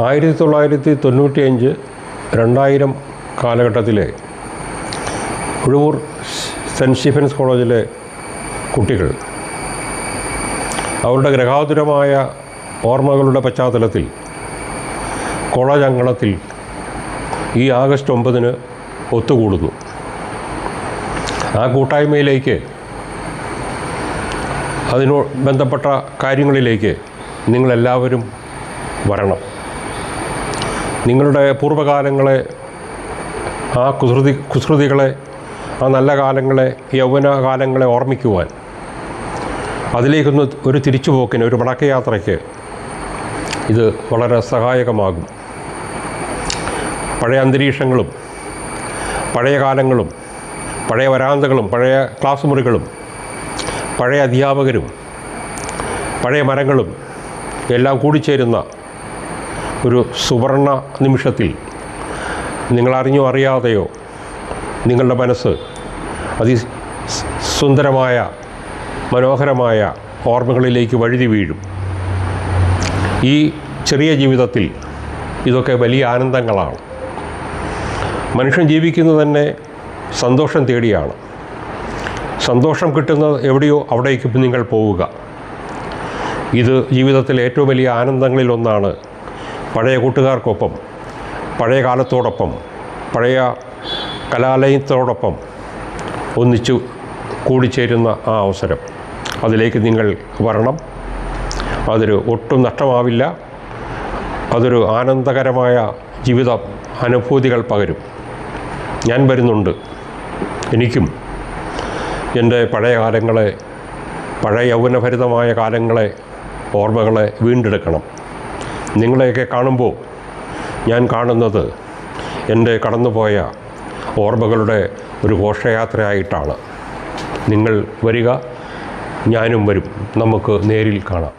1995 2000 കാലഘട്ടത്തിലെ Uzhavoor cent Stephen's കോളേജിലെ കുട്ടികൾ അവരുടെ ഗ്രഹാതുരമായ ഓർമ്മകളുടെ പശ്ചാത്തലത്തിൽ കോളേജ് അങ്കണത്തിൽ ഈ ആഗസ്റ്റ് 9 ഒത്തുകൂടുന്നു. ആ കൂട്ടായ്മയിലേക്ക്, അതിനോട് ബന്ധപ്പെട്ട കാര്യങ്ങളിലേക്ക് നിങ്ങളെല്ലാവരും വരണം. നിങ്ങളുടെ പൂർവ്വകാലങ്ങളെ, ആ കുസൃതികളെ, ആ നല്ല കാലങ്ങളെ, യൗവനകാലങ്ങളെ ഓർമ്മിക്കുവാൻ, അതിലേക്കൊന്ന് ഒരു തിരിച്ചുപോക്കിന്, ഒരു മടക്കയാത്രയ്ക്ക് ഇത് വളരെ സഹായകമാകും. പഴയ അന്തരീക്ഷങ്ങളും പഴയ കാലങ്ങളും പഴയ വരാന്തകളും പഴയ ക്ലാസ് മുറികളും പഴയ അധ്യാപകരും പഴയ മരങ്ങളും എല്ലാം കൂടിച്ചേരുന്ന ഒരു സുവർണ നിമിഷത്തിൽ നിങ്ങളറിഞ്ഞോ അറിയാതെയോ നിങ്ങളുടെ മനസ്സ് സുന്ദരമായ മനോഹരമായ ഓർമ്മകളിലേക്ക് വഴുതി വീഴും. ഈ ചെറിയ ജീവിതത്തിൽ ഇതൊക്കെ വലിയ ആനന്ദങ്ങളാണ്. മനുഷ്യൻ ജീവിക്കുന്നത് തന്നെ സന്തോഷം തേടിയാണ്. സന്തോഷം കിട്ടുന്നത് എവിടെയോ അവിടേക്ക് നിങ്ങൾ പോവുക. ഇത് ജീവിതത്തിലെ ഏറ്റവും വലിയ ആനന്ദങ്ങളിലൊന്നാണ്. പഴയ കൂട്ടുകാർക്കൊപ്പം, പഴയ കാലത്തോടൊപ്പം, പഴയ കലാലയത്തോടൊപ്പം ഒന്നിച്ചു കൂടിച്ചേരുന്ന ആ അവസരം, അതിലേക്ക് നിങ്ങൾ വരണം. അതൊരു ഒട്ടും നഷ്ടമാവില്ല. അതൊരു ആനന്ദകരമായ ജീവിത അനുഭൂതികൾ പകരും. ഞാൻ വരുന്നുണ്ട്. എനിക്കും എൻ്റെ പഴയ കാലങ്ങളെ, പഴയ യൗവനഭരിതമായ കാലങ്ങളെ, ഓർമ്മകളെ വീണ്ടെടുക്കണം. നിങ്ങളെയൊക്കെ കാണുമ്പോൾ ഞാൻ കാണുന്നത് എൻ്റെ കടന്നുപോയ ഓർമ്മകളുടെ ഒരു ഘോഷയാത്രയായിട്ടാണ്. നിങ്ങൾ വരിക, ഞാനും വരും. നമുക്ക് നേരിൽ കാണാം.